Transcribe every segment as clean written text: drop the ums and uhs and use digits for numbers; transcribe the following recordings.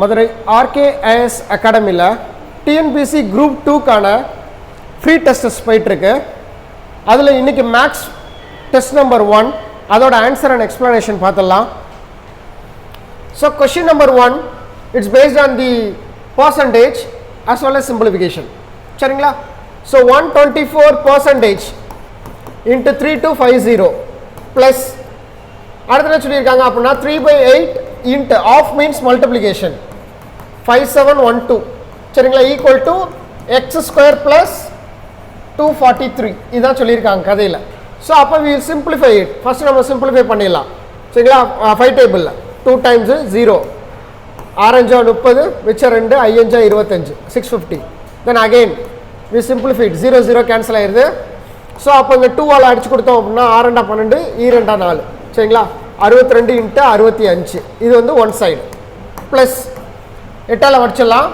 மதுரை ஆர்கேஐஎஸ் அகாடமியில் TNPSC group 2க்கான free tests போயிட்டுருக்கு. அதில் இன்றைக்கி மேக்ஸ் டெஸ்ட் நம்பர் 1 அதோட ஆன்சர் அண்ட் எக்ஸ்ப்ளனேஷன் பார்த்துடலாம். So question number 1 it's based on the percentage as well as simplification. சரிங்களா? So 124% into 3250 plus அடுத்த என்ன சொல்லியிருக்காங்க அப்படின்னா 3/8 into ஆஃப் மீன்ஸ் மல்டிப்ளிகேஷன் 5712 சரிங்களா equal to X square plus 243 இதுதான் சொல்லியிருக்காங்க கதையில். ஸோ அப்போ வி சிம்பிளிஃபை இட். ஃபர்ஸ்ட் நம்ம சிம்பிளிஃபை பண்ணிடலாம் சரிங்களா. 5 டேபிளில் 2 times 0 ஆரஞ்சா 30 மிச்சம் 2 ஐயஞ்சா 25 650. Then again we simplify it 0 0 cancel ஆயிடுது. ஸோ அப்போ இங்கே 2ஆல் அடிச்சு கொடுத்தோம் அப்படின்னா 6 12 2 4 சரிங்களா 62 into 65 இது வந்து ஒன் சைடு ப்ளஸ் 8ஆல் வடிச்சிடலாம்.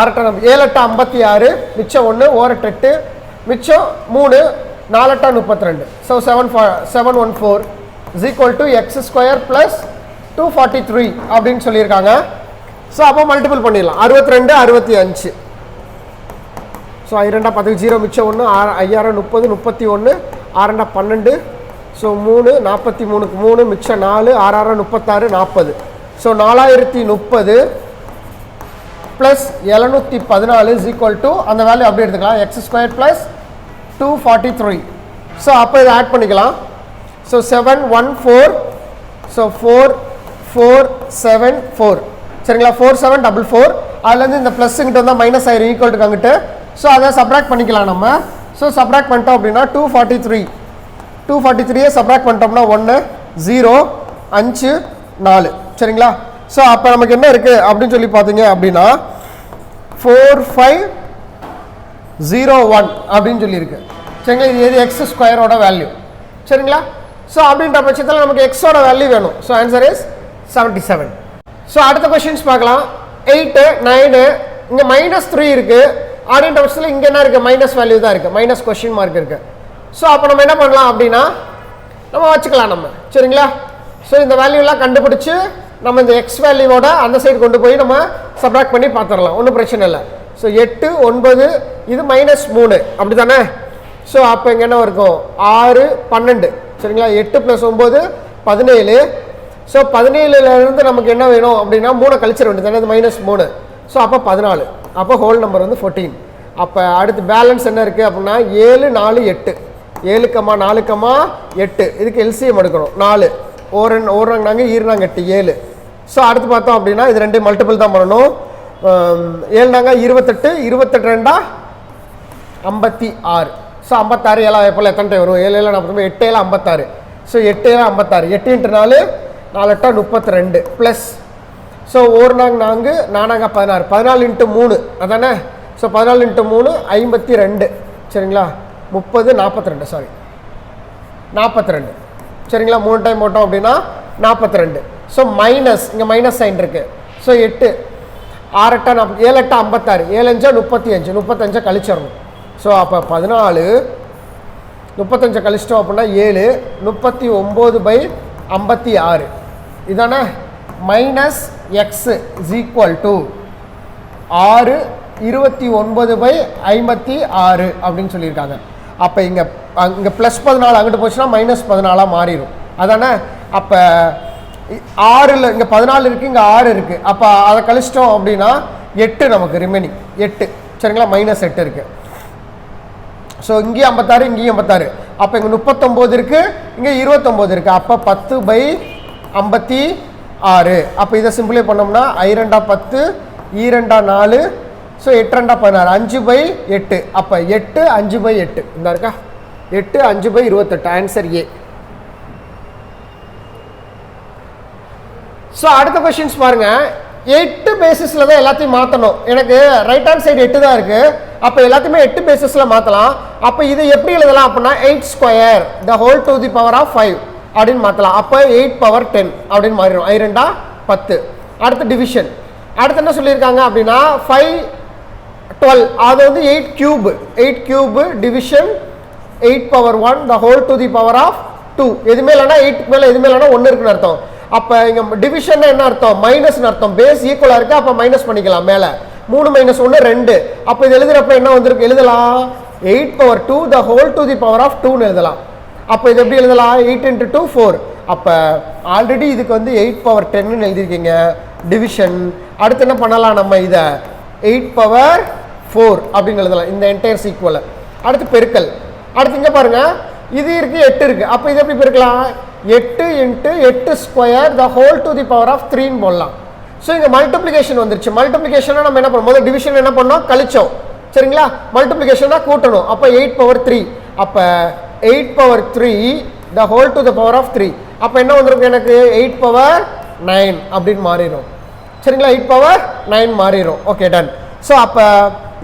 6 7 56 மிச்சம் 1 1 8 மிச்சம் 3 4 32. So 714 is equal to X square plus 243 அப்படின்னு சொல்லியிருக்காங்க. ஸோ அப்போ மல்டிபிள் பண்ணிடலாம் 62 65. ஸோ 2 10 0 மிச்சம் 1 5 30 31 6 12 ஸோ 3 43க்கு 3 மிச்சம் 4 6 36 40. So 4030 plus 714 is equal to அந்த வேல்யூ அப்படி எடுத்துக்கலாம் எக்ஸ் ஸ்கொயர் ப்ளஸ் 243. ஸோ அப்போ இதை ஆட் பண்ணிக்கலாம். ஸோ 714 ஸோ 4474 சரிங்களா 4744 அதுலேருந்து இந்த ப்ளஸ்ங்கிட்ட வந்தால் மைனஸ் ஆயிரும் ஈக்குவல் டு அங்கிட்டு. ஸோ அதை சப்ராக்ட் பண்ணிக்கலாம் நம்ம. ஸோ சப்ராக்ட் பண்ணிட்டோம் அப்படின்னா 243 சப்ராக்ட் பண்ணிட்டோம்னா 1 0 5 4 சரிங்களா. ஸோ அப்போ நமக்கு என்ன இருக்குது அப்படின்னு சொல்லி பார்த்தீங்க அப்படின்னா 4501 அப்படின்னு சொல்லியிருக்கு சரிங்களா. இது எது எக்ஸ் ஸ்கொயரோட வேல்யூ சரிங்களா. ஸோ அப்படின்ற பட்சத்தில் நமக்கு எக்ஸோட வேல்யூ வேணும். So answer is 77. ஸோ அடுத்த கொஷின்ஸ் பார்க்கலாம். 8 9 இங்கே -3 இருக்குது அப்படின்ற பட்சத்தில் இங்கே என்ன இருக்குது மைனஸ் வேல்யூ தான் இருக்குது மைனஸ் கொஷின் மார்க் இருக்குது. ஸோ அப்போ நம்ம என்ன பண்ணலாம் அப்படின்னா நம்ம வச்சுக்கலாம் நம்ம சரிங்களா. ஸோ இந்த வேல்யூலாம் கண்டுபிடிச்சி நம்ம இந்த எக்ஸ் வேல்யூவோட அந்த சைடு கொண்டு போய் நம்ம சப்ராக்ட் பண்ணி பார்த்துடலாம் ஒன்றும் பிரச்சனை இல்லை. ஸோ 8 9 இது -3 அப்படி தானே. ஸோ அப்போ இங்கே என்ன இருக்கும் 6 12 சரிங்களா 8 + 9 17. ஸோ 17லேருந்து நமக்கு என்ன வேணும் அப்படின்னா 3 கழிச்சிட வேண்டியது தானே -3. ஸோ அப்போ 14 அப்போ ஹோல் நம்பர் வந்து 14. அப்போ அடுத்து பேலன்ஸ் என்ன இருக்குது அப்படின்னா 7 4 8 7 4 8 இதுக்கு எல்சிஎம் எடுக்கணும் 4 ஓரங்காங்க ஈரனாங்க 8 7. ஸோ அடுத்து பார்த்தோம் அப்படின்னா இது 2 மல்டிபிள் தான் பண்ணணும். 7 28 28 2 56. ஸோ 56 7 எப்போ எத்தனை டைம் வரும் 7 49 8 56. ஸோ 8 56 8 × 4 4 32 ப்ளஸ் ஸோ 1 4 4 16 14 × 3 அதானே. ஸோ 14 × 3 52 சரிங்களா 30 42 சாரி 42 சரிங்களா 3 டைம் போட்டோம் அப்படின்னா 42. ஸோ மைனஸ் இங்கே மைனஸ் சைன் இருக்குது. ஸோ 8 6 8 7 8 56 7 5 35 35 கழிச்சிடணும். ஸோ அப்போ 14 35 கழிச்சிட்டோம் அப்படின்னா 7 39/56 இதானே minus X is equal to 6 29/56 அப்படின்னு சொல்லியிருக்காங்க. அப்போ இங்கே ப்ளஸ் 14 அங்கிட்டு போச்சுன்னா -14 மாறிடும் அதானே. அப்போ 6ல் இங்கே 14 இருக்குது இங்கே 6 இருக்குது. அப்போ அதை கழிச்சிட்டோம் அப்படின்னா 8 நமக்கு ரிமைனிங் 8 சரிங்களா -8 இருக்குது. ஸோ இங்கேயும் 56 இங்கேயும் 56. அப்போ இங்கே 39 இருக்குது இங்கே 29 இருக்குது. அப்போ 10/56. அப்போ இதை சிம்பிளை பண்ணோம்னா 2 10 2 4 ஸோ 8 2 16 5/8. அப்போ 8 5/8 இந்த இருக்கா 8 5/28 ஆன்சர் ஏ. ஸோ அடுத்த கொஷின்ஸ் பாருங்க 8 பேசிஸில் தான் எல்லாத்தையும் மாற்றணும். எனக்கு ரைட் ஹேண்ட் சைடு 8 தான் இருக்குது. அப்போ எல்லாத்தையுமே 8 பேசிஸில் மாற்றலாம். அப்போ இதை எப்படி எழுதலாம் அப்படின்னா 8 square the whole to the power of 5 அப்படின்னு மாற்றலாம். அப்போ 8 பவர் 10 அப்படின்னு மாறிடும் 2 10. அடுத்து டிவிஷன் அடுத்து என்ன சொல்லியிருக்காங்க அப்படின்னா 5 12 அது வந்து 8 cube division 8 power 1 the whole to the power of 2 எதுவுமே இல்லைன்னா 8 மேலே எதுவுமே இல்லைன்னா 1 இருக்குன்னு அர்த்தம். அப்போ இங்கே டிவிஷன் என்ன அர்த்தம், மைனஸ்னு அர்த்தம். பேஸ் ஈக்குவலாக இருக்குது, அப்போ மைனஸ் பண்ணிக்கலாம். மேலே 3 - 1 2. அப்போ இது எழுதுறப்ப என்ன வந்திருக்கு, எழுதலாம் 8/2 the whole to the power of 2ன்னு எழுதலாம். அப்போ இது எப்படி எழுதலாம், 8 × 2 4. அப்போ ஆல்ரெடி இதுக்கு வந்து 8/10ன்னு எழுதியிருக்கீங்க டிவிஷன். அடுத்து என்ன பண்ணலாம், நம்ம இதை 8/4 அப்படின்னு எழுதலாம் இந்த என்டையர் சீக்குவலை. அடுத்து பெருக்கல். அடுத்து இங்கே பாருங்கள், இது இருக்குது 8 இருக்குது. அப்போ இது எப்படி பெருக்கலாம், 8 × 8² the whole to the power of 3ன்னு போடலாம். ஸோ இங்கே மல்டிப்ளிகேஷன் வந்துருச்சு. மல்டிப்ளிகேஷனாக நம்ம என்ன பண்ணோம், முதல்ல டிவிஷன் என்ன பண்ணோம், கழிச்சோம். சரிங்களா, மல்டிப்ளிகேஷனாக கூட்டணும். அப்போ 8/3. அப்போ 8/3 the whole to the power of 3. அப்போ என்ன வந்திருக்கு எனக்கு, 8/9 அப்படின்னு மாறிடும். சரிங்களா, 8/9 மாறிடும். Okay, ton. ஸோ அப்போ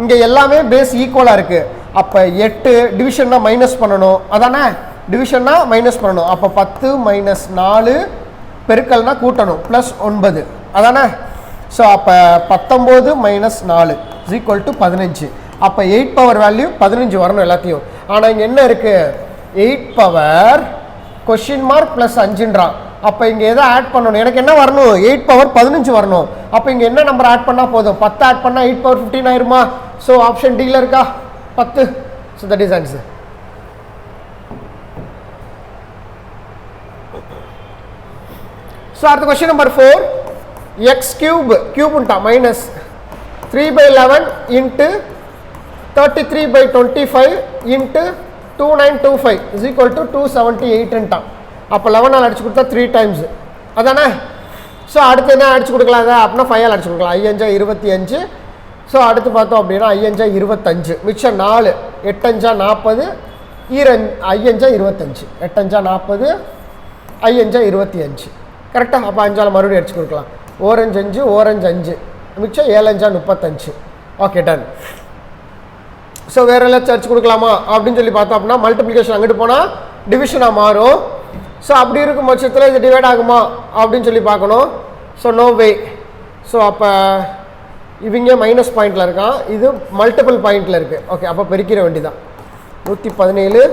இங்கே எல்லாமே பேஸ் ஈக்குவலாக இருக்குது. அப்போ 8 டிவிஷன்னா மைனஸ் பண்ணணும், அதானே, டிவிஷன்னா மைனஸ் பண்ணணும். அப்போ 10 - 4 பெருக்கல்னா கூட்டணும் +9, அதானே. ஸோ அப்போ 19 - 4 = 15. அப்போ 8 பவர் வேல்யூ 15 வரணும் எல்லாத்தையும். ஆனால் இங்கே என்ன இருக்குது, 8 பவர் (?5)ன்றான். அப்போ இங்கே எதை ஆட் பண்ணணும், எனக்கு என்ன வரணும், 8 பவர் 15 வரணும். அப்போ இங்கே என்ன நம்பர் ஆட் பண்ணால் போதும், 10 ஆட் பண்ணால் 8/15 ஆயிருமா. ஸோ ஆப்ஷன் டியில் இருக்கா 10. So that is answer. So அடுத்த கொஸ்டின் நம்பர் 4. x³ கியூப்ன்ட்டா மைனஸ் 3/11 × 33/25 × 2925 = 278ன்ட்டான். அப்போ 11 அடிச்சு கொடுத்தா 3 டைம்ஸ், அதானே. ஸோ அடுத்து என்ன அடிச்சு கொடுக்கலாம், அப்படின்னா 5 அடிச்சு கொடுக்கலாம். 5 × 25. ஸோ அடுத்து பார்த்தோம் அப்படின்னா 5 × 25 மிச்சம் 4. 8 × 40 5 × 25 8 × 40 5 × 25 கரெக்டாக. அப்போ 5ஆல் மறுபடியும் அடிச்சு கொடுக்கலாம். 4 × 5 4 × 5 மிச்சம் 7 × 35. Okay, ton. ஸோ வேறு எல்லாம் அடிச்சு கொடுக்கலாமா அப்படின்னு சொல்லி பார்த்தோம் அப்படின்னா மல்டிப்ளிகேஷன் அங்கிட்டு போனால் டிவிஷனாக மாறும். ஸோ அப்படி இருக்கும் பட்சத்தில் இது டிவைட் ஆகுமா அப்படின்னு சொல்லி பார்க்கணும். ஸோ நோ வே. ஸோ அப்போ இவங்க மைனஸ் பாயிண்டில் இருக்கான், இது மல்டிபிள் பாயிண்டில் இருக்குது. ஓகே, அப்போ பெருக்கிற வேண்டிதான். 117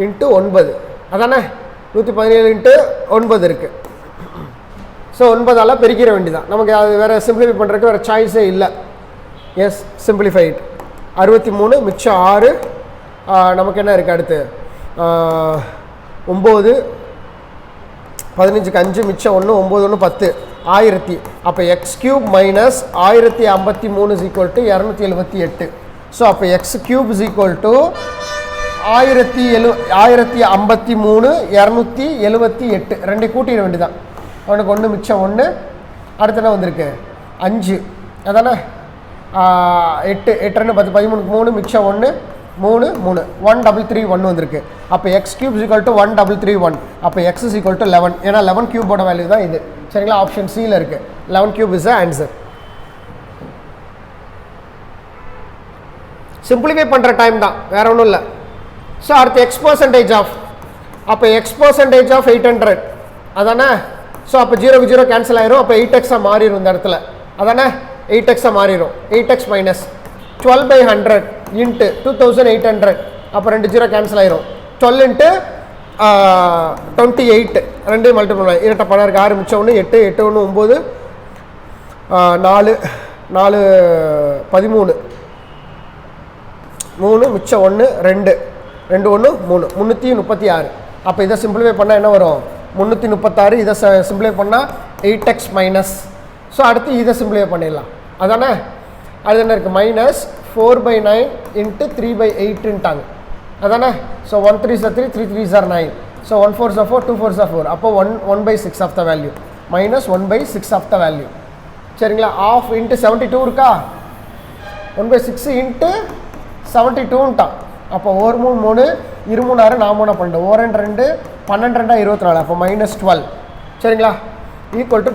× 9, அதானே. 117 × 9 இருக்குது. ஸோ 9ஆல் பெருக்கிற வேண்டிதான். நமக்கு அது வேறு சிம்பிளிஃபை பண்ணுறதுக்கு வேறு சாய்ஸே இல்லை. S, simplified. 63 மிச்சம் 6 நமக்கு என்ன இருக்குது, அடுத்து 9 15க்கு 5 மிச்சம் 1 9 1 10 1000. அப்போ x³ - 1053 = 278. ஸோ அப்போ x³ = 1053 278 ரெண்டு கூட்டிட வேண்டியதான். அவனுக்கு 1 மிச்சம் 1. அடுத்து என்ன வந்திருக்கு, 5, அதானே. 8 8 2 10 13 3 மிச்சம் 1 3 3 1331 வந்திருக்கு. அப்போ x³ = 1331. அப்போ x = 11. ஏன்னா 11 கியூபோட வேல்யூ தான் இது. சரிங்களா, ஆப்ஷன் சியில் இருக்குது. 11³ இஸ் த ஆன்சர். சிம்பிளிஃபை பண்ணுற டைம் தான், வேற ஒன்றும் இல்லை. ஸோ அடுத்து x% ஆஃப், அப்போ x% ஆஃப் 800, அதானே. ஸோ அப்போ 0 0 கேன்சல் ஆயிரும். அப்போ 8x மாறிடும் இந்த இடத்துல, அதானே. 8x மாறிடும். 8x - 12/100 × 2800. அப்போ 2 0 கேன்சல் ஆயிரும். 12 × 28 2 மல்டிபிள் இரட்டை பணம் இருக்குது. 6 மிச்சம் 1 8 8 1 9 4 4 13 3 மிச்சம் 1 2 2 1 3 336. அப்போ இதை சிம்பிளிஃபை பண்ணால் என்ன வரும், 336. இதை சிம்பிளிஃபை பண்ணால் 8x மைனஸ். ஸோ அடுத்து இதை சிம்பிளிஃபை பண்ணிடலாம், அதானே. அது என்ன இருக்குது, -4/9 × 3/8ன்ட்டாங்க, அதானே. So 1 3s are 3 3 3s are 9. So 1 4s are 4 2 4s are 4. அப்போ 1/6 of the value -1/6 of the value. சரிங்களா. ஆஃப் × 72 இருக்கா, 1/6 × 72ன்ட்டான். அப்போ 1 3 3 2 3 6 4 3 12 1 2 12 2 24. அப்போ -12. சரிங்களா, ஈக்குவல் டு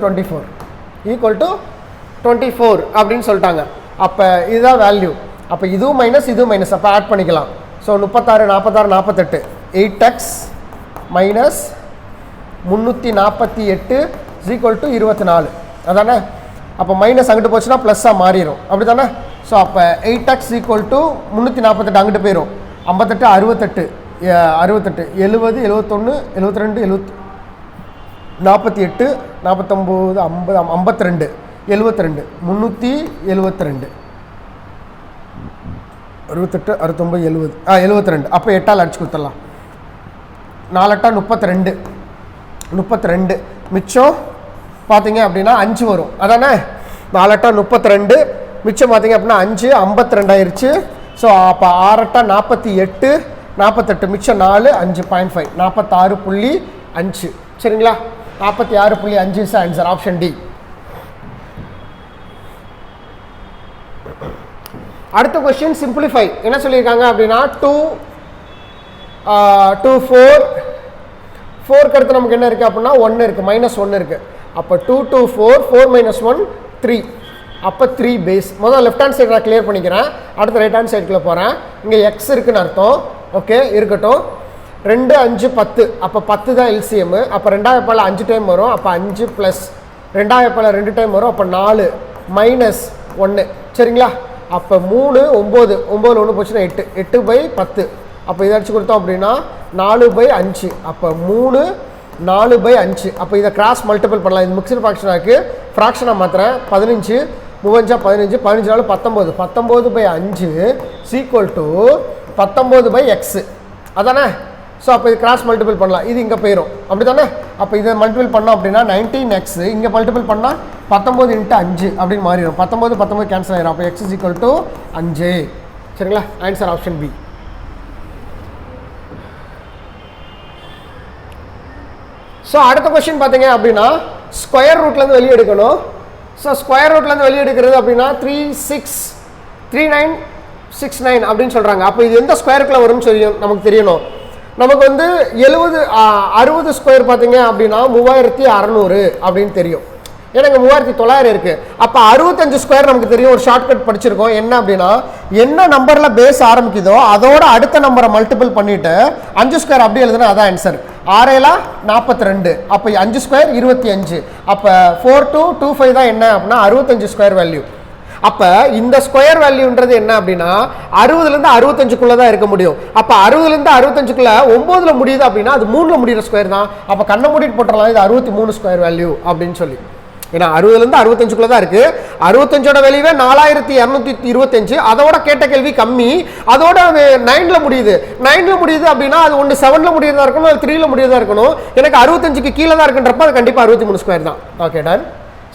24 அப்படின்னு சொல்லிட்டாங்க. அப்போ இதுதான் வேல்யூ. அப்போ இதுவும் மைனஸ் இதுவும் மைனஸ், அப்போ ஆட் பண்ணிக்கலாம். ஸோ 36 46 48 8x - 348 = 24, அதானே. அப்போ மைனஸ் அங்கிட்டு போச்சுன்னா ப்ளஸ்ஸாக மாறிடும், அப்படி தானே. ஸோ அப்போ 8x = 348 அங்கிட்டு போயிடும். 58 68 68 70 71 72 48 49 50 52 72 372 68 69 70 72 அப்போ 8ஆல் அடிச்சு கொடுத்துடலாம் 4 8 32 மிச்சம் பார்த்தீங்க அப்படின்னா 5 வரும் அதானே 4 8 32 மிச்சம் பார்த்தீங்க அப்படின்னா 5 52 ஆயிடுச்சு ஸோ அப்போ 6 8 48 48 மிச்சம் 4 5.5 46.5 சரிங்களா 46.5 இஸ் ஆன்சர் ஆப்ஷன் டி. அடுத்த கொஸ்டின் சிம்பிளிஃபை என்ன சொல்லியிருக்காங்க அப்படின்னா 2 4 4க்கு அடுத்து நமக்கு என்ன இருக்குது அப்படின்னா 1 இருக்குது -1 இருக்குது அப்போ 2 2 4 4 - 1 3 அப்போ 3 பேஸ் முதல்ல லெஃப்ட் ஹேண்ட் சைடு நான் கிளியர் பண்ணிக்கிறேன் அடுத்து ரைட் ஹேண்ட் சைடுக்குள்ளே போகிறேன் இங்கே எக்ஸ் இருக்குன்னு அர்த்தம் ஓகே இருக்கட்டும் 2 5 10 அப்போ 10 தான் எல்சிஎம் அப்போ 2ஆவது பால் 5 டைம் வரும் அப்போ 5 ப்ளஸ் 2ஆவது பால் 2 டைம் வரும் அப்போ 4 -1 சரிங்களா அப்போ 3 9 9 1 போச்சுன்னா 8 8/10 அப்போ இதை அடிச்சு கொடுத்தோம் அப்படின்னா 4/5 அப்போ 3 4/5 அப்போ இதை கிராஸ் மல்டிபிள் பண்ணலாம் இது மிக்சர் ஃப்ராக்ஷனாக்கு ஃப்ராக்ஷனாக மாத்திரேன் 15 3 15 15 4 19 19/5 ஈக்குவல் டு 19/x அதானே ஸோ அப்போ இது கிராஸ் மல்டிபிள் பண்ணலாம் இது இங்கே போயிடும் அப்படி தானே அப்போ இதை மல்டிபிள் பண்ணோம் அப்படின்னா 19x இங்கே மல்டிபிள் பண்ணால் 19 × 5 அப்படின்னு மாறிடும் 19 கேன்சல் ஆகிடும் அப்போ x = 5 சரிங்களா ஆன்சர் ஆப்ஷன் பி. ஸோ அடுத்த கொஸ்டின் பார்த்தீங்க அப்படின்னா ஸ்கொயர் ரூட்லேருந்து வெளியே எடுக்கணும் ஸோ ஸ்கொயர் ரூட்லேருந்து வெளியே எடுக்கிறது அப்படின்னா 3969 அப்படின்னு சொல்கிறாங்க அப்போ இது எந்த ஸ்கொயருக்குள்ளே வரும்னு சொல்லி நமக்கு தெரியணும் நமக்கு வந்து 60 ஸ்கொயர் பார்த்தீங்க அப்படின்னா 3600 அப்படின்னு தெரியும் ஏன்னா இங்கே 3900 இருக்குது அப்போ 65 ஸ்கொயர் நமக்கு தெரியும் ஒரு ஷார்ட்கட் படிச்சிருக்கோம் என்ன அப்படின்னா என்ன நம்பரில் பேஸ் ஆரம்பிக்குதோ அதோட அடுத்த நம்பரை மல்டிபிள் பண்ணிவிட்டு 5 ஸ்கொயர் அப்படி எழுதுனா அதான் ஆன்சர் 6 42 அப்போ 5 ஸ்கொயர் 25 அப்போ 4225 தான் என்ன அப்படின்னா 65 ஸ்கொயர் வேல்யூ அப்போ இந்த ஸ்கொயர் வேல்யூன்றது என்ன அப்படின்னா 60லேருந்து 65க்குள்ளே தான் இருக்க முடியும் அப்போ 60லேருந்து 65க்குள்ளே 9ல் முடியுது அப்படின்னா அது 3ல் முடிகிற ஸ்கொயர் தான் அப்போ கண்ணை மூடிட்டு போட்டுடலாம் இது 63 ஸ்கொயர் வேல்யூ அப்படின்னு சொல்லி ஏன்னா 60லேருந்து 65க்குள்ளே தான் இருக்குது 65ஓட வேல்யூவே 4225 அதோட கேட்ட கேள்வி கம்மி அதோட 9ல் முடியுது 9ல் முடியுது அப்படின்னா அது ஒன்று 7ல் முடியறதா இருக்கணும் அது 3ல் முடியறதா இருக்கணும் எனக்கு 65க்கு கீழே தான் இருக்குன்றப்ப அது கண்டிப்பாக 63 ஸ்கொயர் தான் ஓகே டன்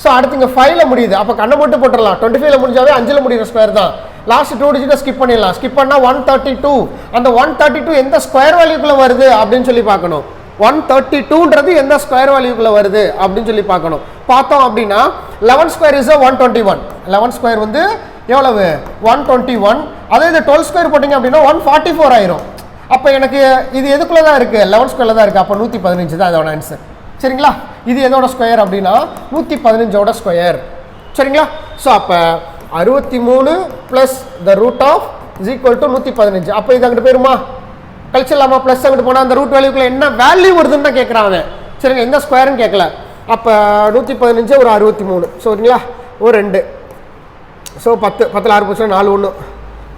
ஸோ அடுத்து இங்கே 5ல் முடியுது அப்போ கண்ணை மட்டும் போட்டுடலாம் 25ல் முடிஞ்சாவே 5ல் முடிகிற ஸ்கொயர் தான் லாஸ்ட் 2 டிஜிட்டை ஸ்கிப் பண்ணிடலாம் ஸ்கிப் பண்ணால் 132 அந்த 132 எந்த ஸ்கொயர் வேல்யூக்குள்ளே வருது அப்படின்னு சொல்லி பார்க்கணும் 132ன்றது எந்த ஸ்கொயர் வேல்யூக்குள்ளே வருது அப்படின்னு சொல்லி பார்க்கணும் பார்த்தோம் அப்படின்னா 11 ஸ்கொயர் இஸ் 121 11 ஸ்கொயர் வந்து எவ்வளவு 121 அதே இது 12 ஸ்கொயர் போட்டிங்க அப்படின்னா 144 ஆயிரும் அப்போ எனக்கு இது எதுக்குள்ளே தான் இருக்குது 11 ஸ்கொயரில் தான் இருக்குது அப்போ 115 தான் அதோட ஆன்சர் சரிங்களா இது எதோட ஸ்கொயர் அப்படின்னா 115ஓட ஸ்கொயர் சரிங்களா ஸோ அப்போ 63 plus the root of is equal to 115 அப்போ இது அங்கிட்டு போயிருமா கழிச்சிடலாமா ப்ளஸ் அங்கிட்டு போனால் அந்த ரூட் வேல்யூக்குள்ள என்ன வேல்யூ வருதுன்னு தான் கேட்குறாங்க சரிங்க எந்த ஸ்கொயர்னு கேட்கல அப்போ 115 ஒரு 63 சரிங்களா ஒரு 2 ஸோ 10 10ல் 6 போச்சுன்னா 4 1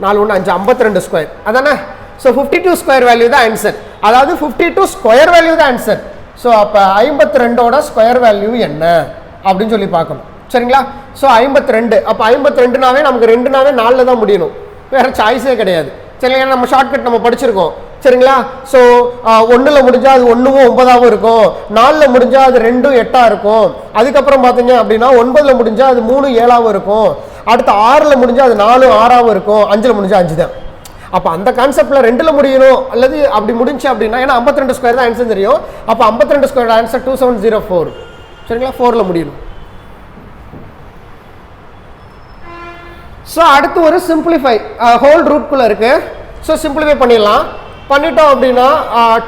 4 1 5 52 ஸ்கொயர் அதானே ஸோ 52 ஸ்கொயர் வேல்யூ தான் ஆன்சர் அதாவது 52 ஸ்கொயர் வேல்யூ தான் ஆன்சர் ஸோ அப்போ 52ஓட ஸ்கொயர் வேல்யூ என்ன அப்படின்னு சொல்லி பார்க்கணும் சரிங்களா ஸோ 52 அப்போ 52னாவே நமக்கு 2னாவே 4ல் தான் முடியணும் வேறு சாய்ஸே கிடையாது சரிங்களா நம்ம ஷார்ட்கட் நம்ம படிச்சிருக்கோம் சரிங்களா ஸோ 1ல் முடிஞ்சால் அது 1வும் 9ஆகவும் இருக்கும் 4ல் முடிஞ்சால் அது 2ம் 8ஆக இருக்கும் அதுக்கப்புறம் பார்த்தீங்க அப்படின்னா 9ல் முடிஞ்சால் அது 3 7ஆகவும் இருக்கும் அடுத்து 6ல் முடிஞ்சால் அது 4 6ஆகவும் இருக்கும் 5ல் முடிஞ்சால் 5 தான் அப்போ அந்த கான்செப்டில் 2ல் முடியணும் அல்லது அப்படி முடிஞ்சு அப்படின்னா ஏன்னா 52 ஸ்கொயர் தான் ஆன்சர் தெரியும் அப்போ 52 ஸ்கொயர் ஆன்சர் 2704 சரிங்களா 4ல் முடியணும் ஸோ அடுத்து ஒரு சிம்பிளிஃபை ஹோல் ரூட்குள்ளே இருக்குது ஸோ சிம்பிளிஃபை பண்ணிடலாம் பண்ணிட்டோம் அப்படின்னா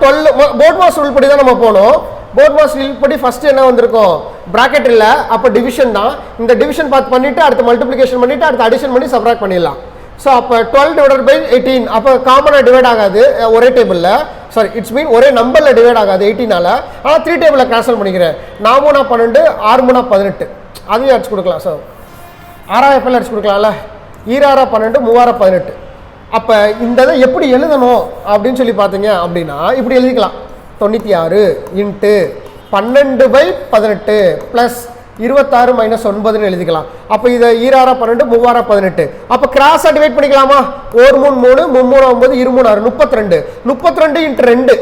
12 போர்ட் மாஸ் ரூல் படி தான் நம்ம போகணும் போர்ட் மாஸ் ரூல் படி ஃபஸ்ட்டு என்ன வந்திருக்கும் ப்ராக்கெட் இல்லை அப்போ டிவிஷன் தான் இந்த டிவிஷன் பார்த்து பண்ணிவிட்டு அடுத்து மல்டிப்ளிகேஷன் பண்ணிவிட்டு அடுத்து அடிஷன் பண்ணி சப்ராக்ட் பண்ணிடலாம் ஸோ அப்போ 12/18 அப்போ காமனாக டிவைட் ஆகாது ஒரே டேபிளில் சாரி இட்ஸ் மீன் ஒரே நம்பரில் டிவைட் ஆகாது 18ஆல் ஆனால் 3 டேபிளில் கேன்சல் பண்ணிக்கிறேன் 4 3 12 6 3 18 அதையும் அடிச்சு கொடுக்கலாம் ஸோ 6ஆவது எப்போ அடிச்சு கொடுக்கலாம்ல 2 6 12 3 18 அப்போ இந்த இதை எப்படி எழுதணும் அப்படின்னு சொல்லி பார்த்தீங்க அப்படின்னா இப்படி எழுதிக்கலாம் 96 × 12/18 ப்ளஸ் 26 மைனஸ் 9ன்னு எழுதிக்கலாம். அப்போ இதை 2 12 3 18. அப்போ கிராஸாக டிவைட் பண்ணிக்கலாமா? 1 3 3 3 9 2 3 6 32. 32 இன்ட்டு 2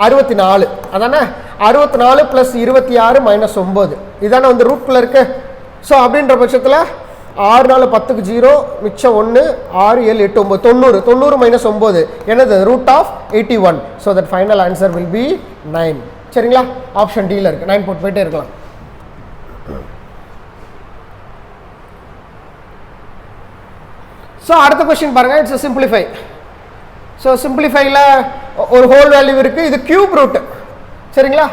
64. அதானே 64 ப்ளஸ் 26 மைனஸ் 9 இதானே வந்து ரூட்குள்ளே இருக்கு. ஸோ அப்படின்ற பட்சத்தில் 6 4 10க்கு 0 மிச்சம் 1 6 7 8 9 90. 90 மைனஸ் 9 என்னது? Root of 81. So that final answer will be 9. சரிங்களா? ஆப்ஷன் டியில் இருக்குது. 9 போட்டு போயிட்டே இருக்கலாம். ஸோ அடுத்த கொஸ்டின் பாருங்கள். It's simplify. ஸோ சிம்பிளிஃபைல ஒரு ஹோல் வேல்யூ இருக்குது. இது கியூப் ரூட். சரிங்களா?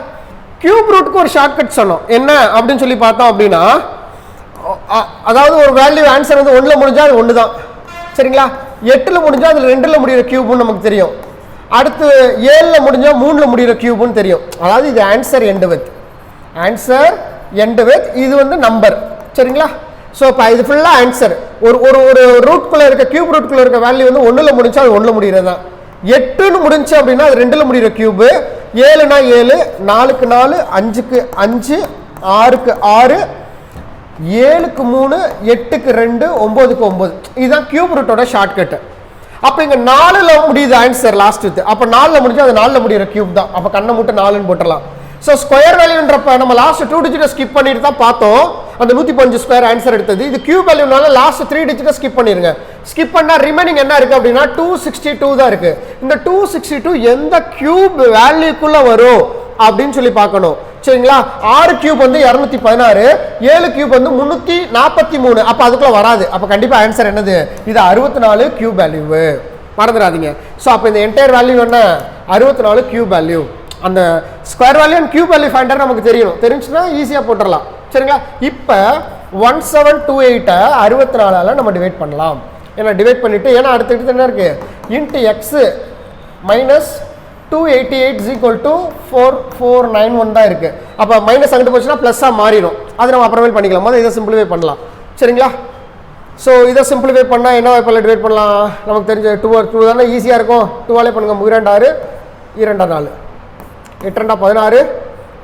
கியூப் ரூட்டுக்கு ஒரு ஷார்ட்கட் சொன்னோம். என்ன அப்படின்னு சொல்லி பார்த்தோம் அப்படின்னா, அதாவது ஒரு வேல்யூ ஆன்சர் வந்து 1ல் முடிஞ்சால் அது 1 தான். சரிங்களா? 8ல் முடிஞ்சால் அது 2ல் முடிகிற கியூப்னு நமக்கு தெரியும். அடுத்து 7ல் முடிஞ்சால் 3ல் முடிகிற கியூப்னு தெரியும். அதாவது இது answer end with. Answer end with இது வந்து நம்பர். சரிங்களா? ஸோ இப்போ இது ஃபுல்லாக ஆன்சர். ஒரு ஒரு ஒரு ரூட்குள்ளே இருக்க கியூப் ரூட்குள்ளே இருக்க வேல்யூ வந்து 1ல் முடிஞ்சா அது 1ல் முடிகிறது தான். 8ன்னு முடிஞ்சு அப்படின்னா அது 2ல் முடிகிற கியூபு. 7னா 7, 4க்கு 4, 5க்கு 5, 6க்கு 6, 7க்கு 3, 8க்கு 2, 9க்கு 9. இதுதான் கியூப் ரூட்டோட ஷார்ட்கட். அப்போ இங்கே 4ல் முடியுது ஆன்சர் லாஸ்ட் வித். அப்போ 4ல் முடிஞ்சா அது 4ல் முடிகிற கியூப் தான். அப்போ கண்ணை மூட்டை 4ன்னு போட்டுடலாம். ஸோ ஸ்கொயர் வேல்யூன்றப்ப நம்ம லாஸ்ட் 2 டிஜிட்டை ஸ்கிப் பண்ணிட்டு தான் பார்த்தோம் அந்த 115 ஸ்கொயர் ஆன்சர் எடுத்தது. இது கியூப் வேல்யூனால லாஸ்ட் 3 டிஜிட்டை ஸ்கிப் பண்ணிருங்க. ஸ்கிப் பண்ணால் ரிமைனிங் என்ன இருக்குது அப்படின்னா 262 தான் இருக்குது. இந்த 262 எந்த கியூப் வேல்யூக்குள்ளே வரும் அப்படின்னு சொல்லி பார்க்கணும். சரிங்களா? 6 கியூப் வந்து 216, 7 கியூப் வந்து 343. அப்போ அதுக்குள்ளே வராது. அப்போ கண்டிப்பாக ஆன்சர் என்னது? இது 64 கியூப் வேல்யூ. மறந்துடாதீங்க. ஸோ அப்போ இந்த என்டையர் வேல்யூ என்ன? 64 கியூப் வேல்யூ. அந்த square value and cube value finder நமக்கு தெரியணும். தெரிஞ்சுன்னா ஈஸியாக போட்டுடலாம். சரிங்களா? இப்போ 1728 64ஆல் நம்ம டிவைட் பண்ணலாம். ஏன்னா டிவைட் பண்ணிவிட்டு, ஏன்னா அடுத்த என்ன இருக்குது? Into x minus 288 equal to 4491 தான் இருக்குது. அப்போ மைனஸ் அங்கிட்டு போச்சுன்னா ப்ளஸ்ஸாக மாறிடும். அது நம்ம அப்புறமேல் பண்ணிக்கலாம். முதல்ல இதை சிம்பிளிஃபை பண்ணலாம். சரிங்களா? ஸோ இதை சிம்பிளிஃபை பண்ணால் என்ன வாய்ப்பில் டிவைட் பண்ணலாம்? நமக்கு தெரிஞ்ச 2 தானே ஈஸியாக இருக்கும். 2ஆலே பண்ணுங்கள். 3 2 2 4 8 2 16.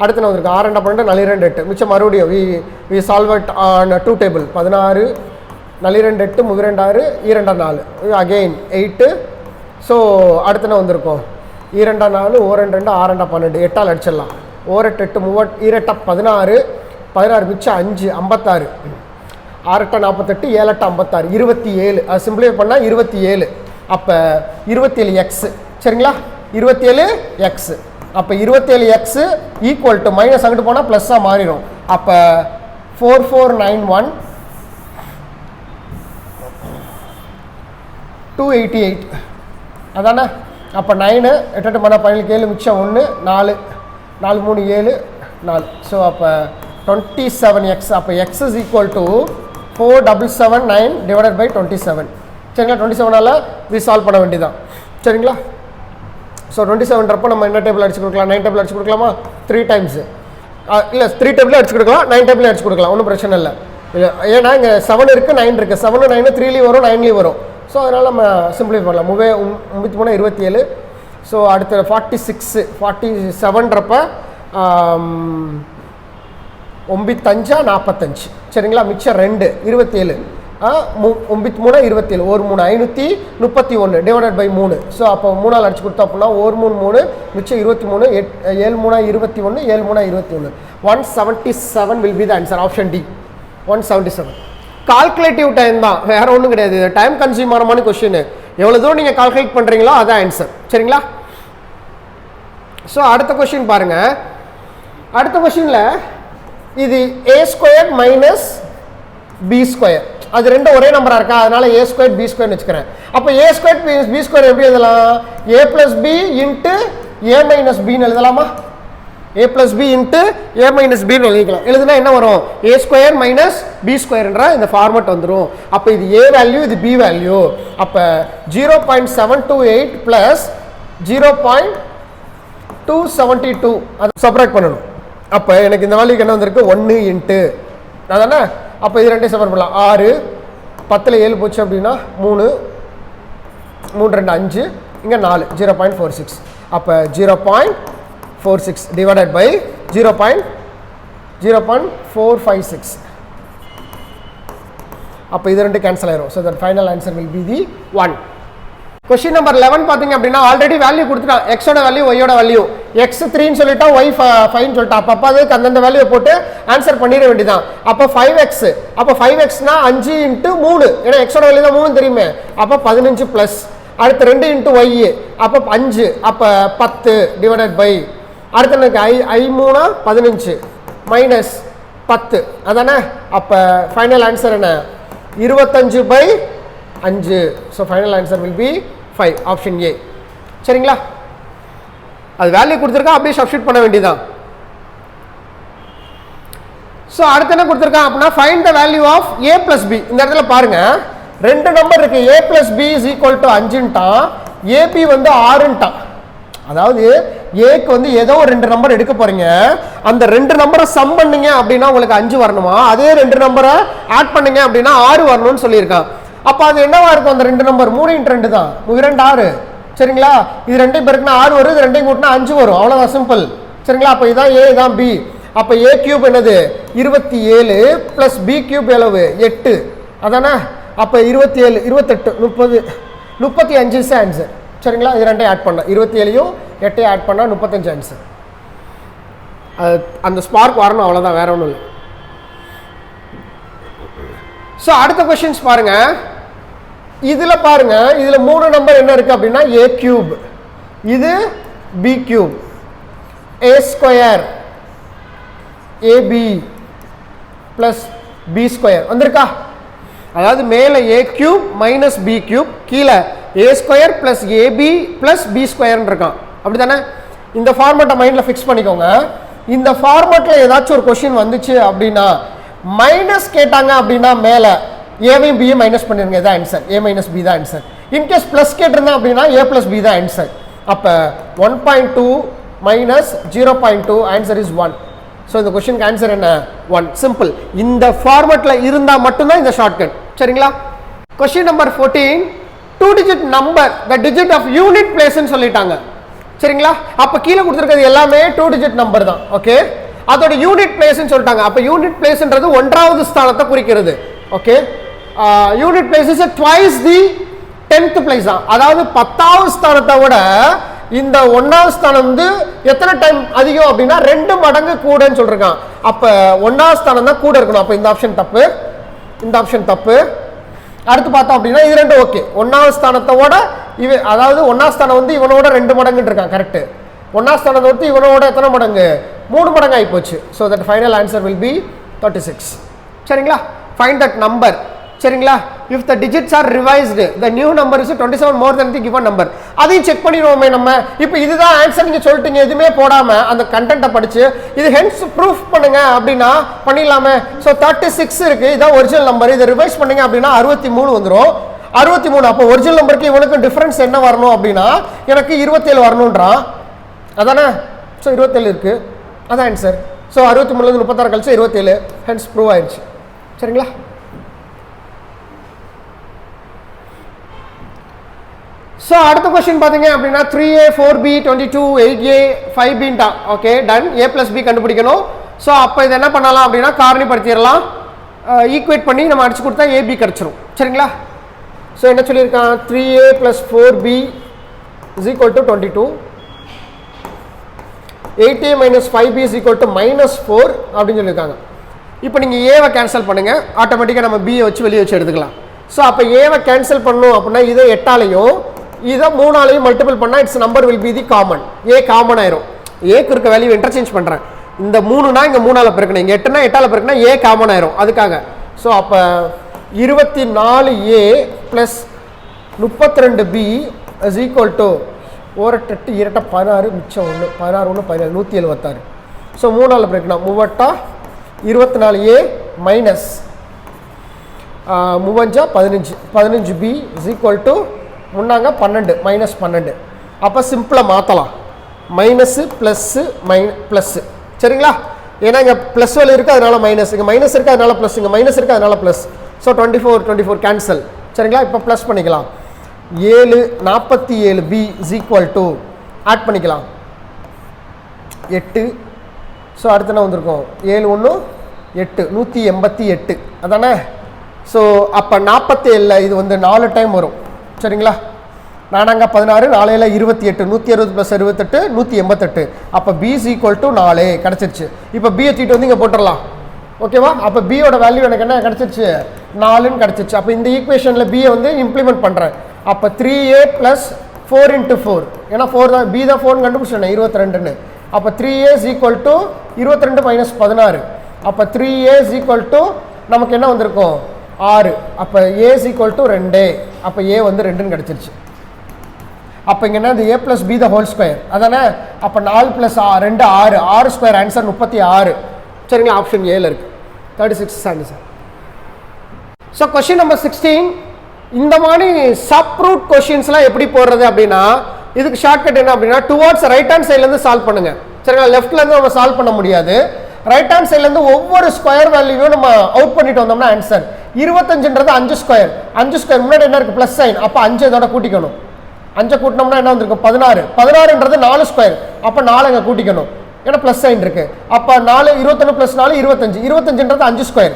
அடுத்து நான் வந்துருக்கு 6 2 12 4 2 8. மிச்சம் மறுபடியும் we solve it on 2 table. 16 4 2 8 3 2 6 2 4 again 8. So அடுத்து நான் வந்திருக்கோம் 2 4 1 2 6 2 12 8ஆல் அடிச்சிடலாம். 1 8 8 3 8 16 16 மிச்சம் 5 56 6 8 48 7 8 56 27. அது சிம்பிளிஃபை பண்ணால் 27. அப்போ 27x. சரிங்களா? 27x. அப்போ 27x ஈக்குவல் டு மைனஸ் அங்கிட்டு போனால் ப்ளஸ்ஸாக மாறிடும். அப்போ 4491 288 அதானே? அப்போ 9 8 8 17 7 மிச்சம் 1 4 4 3 7 4. ஸோ அப்போ 27x. அப்போ x is equal to 4779 divided by 27. சரிங்களா? 27ஆல் வி சால்வ் பண்ண வேண்டியதான். சரிங்களா? ஸோ 27ன்றப்போ நம்ம என்ன டேபிள் அடிச்சு கொடுக்கலாம்? 9 டேபிள் அடிச்சு கொடுக்கலாமா? 3 டைம்ஸு இல்லை 3 டேபிள் அடிச்சு கொடுக்கலாம், 9 டேபிள் அடிச்சு கொடுக்கலாம். ஒன்றும் பிரச்சனை இல்லை. இல்லை ஏன்னா இங்கே 7 இருக்குது 9 இருக்குது. 7 9 3லேயும் வரும் 9லேயும் வரும். ஸோ அதனால் நம்ம சிம்பிளிஃபை பண்ணலாம். 33 27. ஸோ அடுத்த 46 47ன்றப்ப 9 5 45. சரிங்களா? மிச்சம் 2 27. 9 3 27 1 3 531 டிவைடட் பை 3. ஸோ அப்போ 3ஆல் அடிச்சு கொடுத்தோம் அப்படின்னா 1 3 3 மிச்சம் 23 7 3 21 7 3 21 177 will be the answer. Option D 177. Calculative time தான், வேற ஒன்றும் கிடையாது. டைம் கன்சியூம் ஆகிறமான கொஸ்டின். எவ்வளோ தூரம் நீங்கள் கால்குலேட் பண்ணுறீங்களோ அதான் ஆன்சர். சரிங்களா? ஸோ அடுத்த கொஸ்டின் பாருங்கள். அடுத்த கொஸ்டினில் இது a square minus B square, அது ரெண்டும் ஒரே நம்பராக இருக்கா, அதனால a ஸ்கொயர் பி ஸ்கொயர்னு வச்சுக்கிறேன். அப்போ a ஸ்கொயர் பி ஸ்கொயர் எப்படி எழுதலாம்? a plus B into a minus பின்னு எழுதலாமா? a plus B into a minus பின்னு எழுதிக்கலாம். எழுதுனா என்ன வரும்? a ஸ்கொயர் மைனஸ் பி ஸ்கொயர்ன்ற இந்த ஃபார்மெட் வந்துடும். அப்போ இது a வேல்யூ, இது b வேல்யூ. அப்போ 0.728 ப்ளஸ் 0.272 அது செப்பரேட் பண்ணணும். அப்போ எனக்கு இந்த வேல்யூக்கு என்ன வந்திருக்கு? 1 இன்ட்டு அதானே. அப்போ இது ரெண்டையும் செப்பரேட் பண்ணலாம். 6 10ல் 7 போச்சு அப்படின்னா 3 3 2 5 இங்கே 4 0.46. அப்போ 0.46 0.46 divided by 0.456. அப்போ இது ரெண்டு கேன்சல் ஆயிரும். So that final answer will be the 1. Question number 11 பார்த்தீங்க அப்படின்னா ஆல்ரெடி வேல்யூ கொடுத்துட்டான். எக்ஸோட வேல்யூ ஒய்யோட வேல்யூ. எக்ஸ் 3ன்னு சொல்லிட்டா ஒய் 5ன்னு சொல்லிட்டா. அப்போ அதுக்கு அந்தந்த வேல்யூ போட்டு ஆன்சர் பண்ணிட வேண்டியதான். அப்போ 5x, அப்போ 5xனா 5 × 3, ஏன்னா எக்ஸோட வேல்யூ தான் 3 தெரியுமே. அப்போ 15 ப்ளஸ் அடுத்து 2 × y, அப்போ 5, அப்போ 10 டிவைடட் பை அடுத்து எனக்கு I 3 15 மைனஸ் 10 அதானே. அப்போ ஃபைனல் ஆன்சர் என்ன 25/5. So final answer will B 5, option A. சரிங்களா, அது வேல்யூ கொடுத்துருக்கா அப்படியே சப்ஸ்டிட் பண்ண வேண்டியதான். ஸோ அடுத்து என்ன கொடுத்துருக்கான் அப்படின்னா find the value of a + b. இந்த இடத்துல பாருங்க ரெண்டு நம்பர் இருக்கு. a + b = 5ன்ட்டான், ab வந்து 6ன்ட்டான். அதாவது ஏக்கு வந்து ஏதோ ஒரு ரெண்டு நம்பர் எடுக்க போறீங்க, அந்த ரெண்டு நம்பரை சம் பண்ணீங்க அப்படின்னா உங்களுக்கு 5 வரணுமா, அதே ரெண்டு நம்பரை ஆட் பண்ணீங்க அப்படின்னா 6 வரணும்னு சொல்லியிருக்கான். அப்போ அது என்னவா இருக்கும், அந்த ரெண்டு நம்பர் 3 × 2 தான், 2 6. சரிங்களா, இது ரெண்டையும் பெருக்குனா 6 வரும், இது ரெண்டையும் கூட்டினா 5 வரும், அவ்வளோதான் சிம்பிள். சரிங்களா, அப்போ இதான் ஏ, இதான் பி. அப்போ a கியூப் என்னது 27 + b கியூப் எவ்வளவு 8 அதானே. அப்போ 27 28 30 35 ஆன்சர். சரிங்களா, இது ரெண்டையும் ஆட் பண்ண 27யும் 8ஐயும் ஆட் பண்ணால் 35 ஆன்சர். அந்த ஸ்பார்க் வரணும், அவ்வளோதான், வேற ஒன்றும் இல்லை. ஸோ அடுத்த கொஸ்டின்ஸ் பாருங்க. இதில் பாருங்க, இதில் 3 நம்பர் என்ன இருக்கு அப்படின்னா a கியூப், இது b cube, a² ab + b² வந்திருக்கா. அதாவது மேலே a cube minus b cube, கீழே a² + ab + b² இருக்கான், அப்படி தானே. இந்த ஃபார்மேட்டை மைண்டில் ஃபிக்ஸ் பண்ணிக்கோங்க. இந்த ஃபார்மேட்டில் ஏதாச்சும் ஒரு கொஸ்டின் வந்துச்சு அப்படின்னா மைனஸ் கேட்டாங்க அப்படின்னா மேலே ஏவையும் பியும் மைனஸ் பண்ணிருங்க, இதான் ஆன்சர். a - b தான் ஆன்சர். இன்கேஸ் ப்ளஸ் கேட்டிருந்தேன் அப்படின்னா a + b தான் ஆன்சர். அப்போ 1.2 மைனஸ் 0.2 ஆன்சர் இஸ் 1. ஸோ இந்த கொஸ்டினுக்கு ஆன்சர் என்ன 1, சிம்பிள். இந்த ஃபார்மேட்டில் இருந்தால் மட்டும்தான் இந்த ஷார்ட்கட். சரிங்களா, question number 14, 2 digit number the digit of unit பிளேஸ்ன்னு சொல்லிட்டாங்க. சரிங்களா, அப்போ கீழே கொடுத்துருக்கிறது எல்லாமே 2 digit நம்பர் தான். ஓகே, அதோட யூனிட் பிளேஸ்ன்னு சொல்லிட்டாங்க. அப்போ யூனிட் பிளேஸ்ன்றது 1வது ஸ்தானத்தை குறிக்கிறது. Okay, unit place is twice the 10th place தான். அதாவது 10வது ஸ்தானத்தை விட இந்த 1வது ஸ்தானம் வந்து எத்தனை டைம் அதிகம் அப்படின்னா 2 மடங்கு கூடன்னு சொல்றான். அப்போ 1வது ஸ்தானம் தான் கூட இருக்கணும். அப்போ இந்த ஆப்ஷன் தப்பு, இந்த ஆப்ஷன் தப்பு. அடுத்து பார்த்தோம் அப்படின்னா இது ரெண்டு ஓகே. 1வது ஸ்தானத்தோட அதாவது 1வது ஸ்தானம் வந்து இவனோட 2 மடங்குன்னு இருக்கான், கரெக்ட். 1வது ஸ்தானத்தை வந்து இவனோட எத்தனை மடங்கு 3 மடங்கு ஆகி போச்சு. So that final answer will B 36. சரிங்களா, ஃபைண்ட் தட் நம்பர். சரிங்களா, if the digits R revised the new number is 27 more then the given number. அதையும் செக் பண்ணிடுவோமே நம்ம. இப்போ இதுதான் ஆன்சர் நீங்கள் சொல்லிட்டீங்க, எதுவுமே போடாமல் அந்த கண்டென்ட்டை படித்து இது ஹென்ஸ் ப்ரூஃப் பண்ணுங்க அப்படின்னா பண்ணிடலாமே. ஸோ 36 இருக்குது, இதான் ஒரிஜினல் நம்பர். இதை ரிவைஸ் பண்ணீங்க அப்படின்னா 63 வந்துடும். 63, அப்போ ஒரிஜினல் நம்பருக்கு இவனுக்கு டிஃப்ரென்ஸ் என்ன வரணும் அப்படின்னா எனக்கு 27 வரணுன்றான், அதானே. ஸோ 27 இருக்குது, அதான் ஆன்சர். ஸோ 63 36 கழிச்சு 27, ஹென்ஸ் ப்ரூவ் ஆயிடுச்சு. சரிங்களா, ஸோ அடுத்த கொஸ்டின் பார்த்தீங்க அப்படின்னா 3a 4b 22 8a 5bன்ட்டா. Okay, done. a + b கண்டுபிடிக்கணும். ஸோ அப்போ இதை என்ன பண்ணலாம் அப்படின்னா காரணிப்படுத்திடலாம், ஈக்குவேட் பண்ணி நம்ம அடிச்சு கொடுத்தா ab கிடச்சிரும். சரிங்களா, ஸோ என்ன சொல்லியிருக்கான் 3a + 4b = 22, 8a - 5b = -4 அப்படின்னு சொல்லியிருக்காங்க. இப்போ நீங்கள் ஏவை கேன்சல் பண்ணுங்கள், ஆட்டோமேட்டிக்காக நம்ம பியை வச்சு வெளியே வச்சு எடுத்துக்கலாம். ஸோ அப்போ ஏவை கேன்சல் பண்ணணும் அப்படின்னா இதை 8ஆலையும் இதை 3ஆலையும் மல்டிபிள் பண்ணால் it's number will be the common. A common ஆயிரும். ஏக்கு இருக்க வேல்யூ இன்டர்சேஞ்ச் பண்ணுறேன். இந்த 3னா இங்கே 3ஆல் பெருக்கணும், இங்கே 8னா 8ஆல் பெருக்கினா ஏ காமன் ஆயிரும், அதுக்காக. ஸோ அப்போ 24a + 32b = 1 8 2 16 மிச்சம் 1 16 1 17 176. ஸோ 3ஆல் பெருக்கணும், 3 24a மைனஸ் 3 15 15b = முன்னாங்க 12 -12. அப்போ சிம்பிளாக மாற்றலாம், மைனஸு ப்ளஸ்ஸு ப்ளஸ்ஸு. சரிங்களா, ஏன்னா இங்கே ப்ளஸ் வேல்யூ இருக்குது அதனால மைனஸ், இங்கே மைனஸ் இருக்குது அதனால ப்ளஸ், இங்கே மைனஸ் இருக்குது அதனால ப்ளஸ். So 24 cancel. சரிங்களா, இப்போ ப்ளஸ் பண்ணிக்கலாம். 7 47b = ஆட் பண்ணிக்கலாம் 8. ஸோ அடுத்து என்ன வந்திருக்கும் 7 1 8 188 அதானே. ஸோ அப்போ 47 இது வந்து 4 டைம் வரும் சரிங்களா. 4 16 4 28 160 + 68 188. அப்போ B = 4 கிடச்சிருச்சு. இப்போ B தூக்கிட்டு வந்து இங்கே போட்டுடலாம் ஓகேவா. அப்போ பியோட வேல்யூ எனக்கு என்ன கிடச்சிருச்சு 4ன்னு கிடச்சிருச்சு. அப்போ இந்த ஈக்குவேஷனில் பியை வந்து இம்ப்ளிமெண்ட் பண்ணுறேன். அப்போ 3A + 4 × 4 ஏன்னா 4 தான் B தான் 4 கண்டுபிடிச்சேன் 22ன்னு. அப்போ 3A = 22 - 16. அப்போ 3A = நமக்கு என்ன வந்திருக்கும் 6. அப்போ A = 2. அப்போ A வந்து 2ன்னு கிடச்சிருச்சு. அப்போ இங்கே என்ன A + B the whole square அதானே. அப்போ 4 + 2 6 6² ஆன்சர் 36 சரிங்களா. ஆப்ஷன் ஏல இருக்குது 36 ஆன்சர். ஸோ கொஷின் நம்பர் 16 இந்த மாதிரி சப் ரூட் கொஷின்ஸ்லாம் எப்படி போடுறது அப்படின்னா இதுக்கு ஷார்ட்கட் என்ன அப்படின்னா டுவார்ட்ஸ் ரைட் ஹேண்ட் சைட்லேருந்து சால்வ் பண்ணுங்க சரிங்களா. லெஃப்ட்லேருந்து நம்ம சால்வ் பண்ண முடியாது. ரைட் ஹேண்ட் சைட்லேருந்து ஒவ்வொரு ஸ்கொயர் வேல்யூவையும் நம்ம அவுட் பண்ணிட்டு வந்தோம்னா ஆன்சர் 25ன்றது 5². 5² முன்னாடி என்ன இருக்குது ப்ளஸ் சைன். அப்போ 5 இதோட கூட்டிக்கணும். 5 கூட்டினோம்னா என்ன வந்திருக்கும் 16. 16ன்றது 4². அப்போ 4 அங்கே கூட்டிக்கணும் ஏன்னா ப்ளஸ் சைன் இருக்குது. அப்போ 4 21 + 4 25. 25ன்றது 5².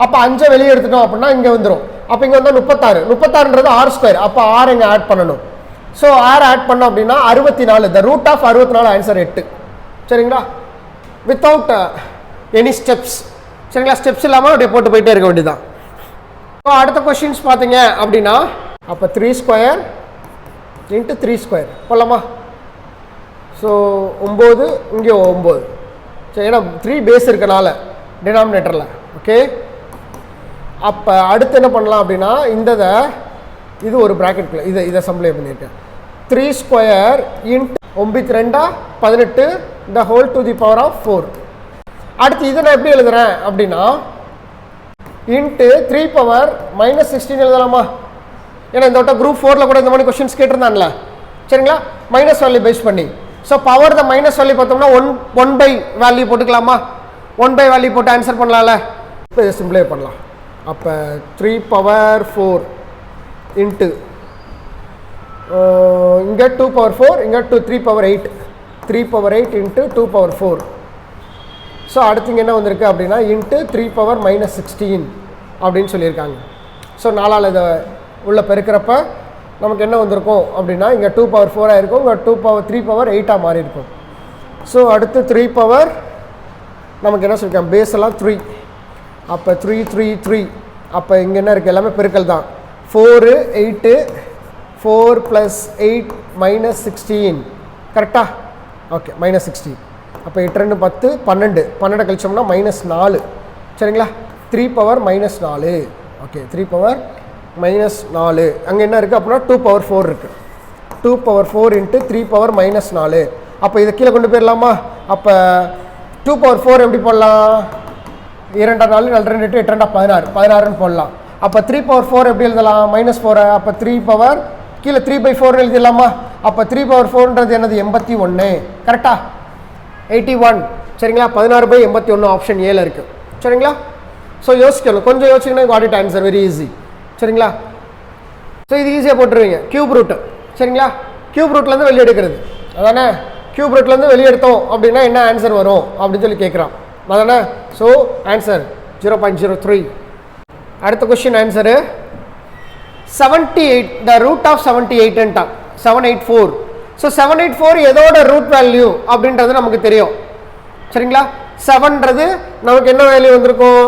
அப்போ 5 வெளியே எடுத்துட்டோம் அப்படின்னா இங்கே வந்துடும். அப்போ இங்கே வந்து 36. 36ன்றது 6². அப்போ 6 இங்கே ஆட் பண்ணணும். ஸோ 6 ஆட் பண்ணோம் அப்படின்னா 64. த ரூட் ஆஃப் 64 ஆன்சர் 8 சரிங்களா. வித்தவுட் எனி ஸ்டெப்ஸ் சரிங்களா. ஸ்டெப்ஸ் இல்லாமல் அப்படியே போட்டு போயிட்டே இருக்க வேண்டியதான். ஸோ அடுத்த கொஷின்ஸ் பார்த்தீங்க அப்படின்னா அப்போ 3² × 3² போடலாமா. ஸோ 9 இங்கே 9 சரி ஏன்னா 3 பேஸ் இருக்கனால டினாமினேட்டரில் ஓகே. அப்போ அடுத்து என்ன பண்ணலாம் அப்படின்னா இந்த இது ஒரு ப்ராக்கெட்டில் இதை சம்ப்ளை பண்ணியிருக்கேன் 3² × 9 18 the whole to the power of 4. அடுத்து இதை நான் எப்படி எழுதுறேன் அப்படின்னா இன்ட்டு 3 - 16 எழுதலாமா. ஏன்னா இந்த வட்டம் குரூப் 4ல் கூட இந்த மாதிரி கொஸ்டின்ஸ் கேட்டிருந்தான்ல சரிங்களா. மைனஸ் வேல்யூ பேஸ் பண்ணி. ஸோ பவர் த மைனஸ் வேல்யூ பார்த்தோம்னா 1 வேல்யூ போட்டுக்கலாமா. 1 வேல்யூ போட்டு ஆன்சர் பண்ணலாம்ல. இப்போ இதை சிம்பிளை பண்ணலாம். அப்போ 3 இன்ட்டு இங்கே 2 இங்கே 3 8 × 2 ஸோ அடுத்து இங்கே என்ன வந்திருக்கு அப்படின்னா இன்ட்டு 3 - 16 அப்படின்னு சொல்லியிருக்காங்க. ஸோ 4ஆல் இதை உள்ள பெருக்கிறப்ப நமக்கு என்ன வந்திருக்கும் அப்படின்னா இங்கே 2 ஆகிருக்கும். இங்கே 3 8 மாறி இருக்கும். ஸோ அடுத்து 3 நமக்கு என்ன சொல்லியிருக்காங்க பேஸ் எல்லாம் 3. அப்போ 3 அப்போ இங்கே என்ன இருக்குது எல்லாமே பெருக்கல் தான். 4 8 4 + 8 - 16 கரெக்டா. ஓகே -16. அப்போ 8 2 10 12 கழிச்சோம்னா -4 சரிங்களா. 3 - 4 ஓகே 3 -4 அங்கே என்ன இருக்குது அப்படின்னா 2 இருக்குது. 2 × 3 - 4 அப்போ இதை கீழே கொண்டு போயிடலாமா. அப்போ 2 எப்படி போடலாம் 2 4 2 8 8 16 16ன்னு போடலாம். அப்போ 3 எப்படி எழுதலாம் -4. அப்போ 3 கீழே 3/4 எழுதிடலாமா. அப்போ 3/4ன்றது என்னது 81 கரெக்டா 81 சரிங்களா. 16/81 ஆப்ஷன் ஏல இருக்குது சரிங்களா. ஸோ யோசிக்கணும் கொஞ்சம் யோசிச்சிங்கன்னா got it answer very easy சரிங்களா. ஸோ இது ஈஸியாக போட்டுருவீங்க. கியூப் ரூட் சரிங்களா. கியூப் ரூட்லேருந்து வெளியே எடுக்கிறது அதானே. கியூப் ரூட்லேருந்து வெளியே எடுத்தோம் அப்படின்னா என்ன ஆன்சர் வரும் அப்படின்னு சொல்லி கேட்குறான் அதானே. So answer 0.03. அடுத்த question answer 78 the root of 78ன்ட்டா 784. ஸோ 784 எதோட ரூட் வேல்யூ அப்படின்றது நமக்கு தெரியும் சரிங்களா. 7ன்றது நமக்கு என்ன வேல்யூ வந்திருக்கும்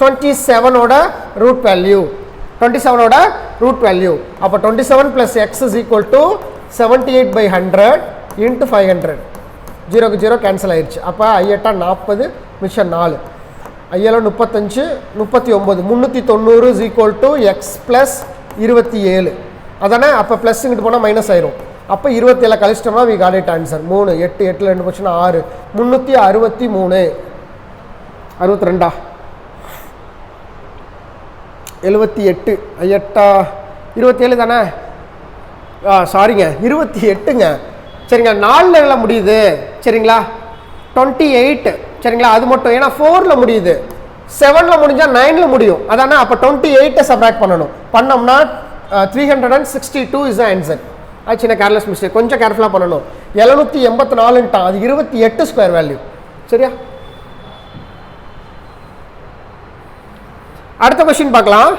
27ஓட ரூட் வேல்யூ 27ஓட ரூட் வேல்யூ. அப்போ 27 + x = 78/100 × 500 0க்கு 0 கேன்சல் ஆயிடுச்சு. அப்போ 8 40 மிச்சம் 4 ஐயால 35 39 390 = x + 27 அதானே. அப்போ ப்ளஸ் இங்கிட்டு போனால் மைனஸ் ஆயிரும். அப்போ 27 கழிச்சிட்டோம்னா வி காட் இட் ஆன்சர் 3 8 8 2 போச்சுன்னா 6 363 62 78 8 27 தானே. சாரிங்க 28ங்க சரிங்களா. 4ல் முடியுது சரிங்களா. 28 சரிங்களா. அது மட்டும் ஏன்னா 4ல் முடியுது 7ல் முடிஞ்சால் 9ல் முடியும் அதானே. அப்போ 28 சப்ராக்ட் பண்ணணும். பண்ணோம்னா 362 இஸ் த ஆன்சர். அது சின்ன கேர்லெஸ் மிஸ்டேக் கொஞ்சம் கேர்ஃபுல்லாக பண்ணணும். 784ன்ட்டான், அது 28 ஸ்கொயர் வேல்யூ. சரியா? அடுத்த கொஸ்டின் பார்க்கலாம்.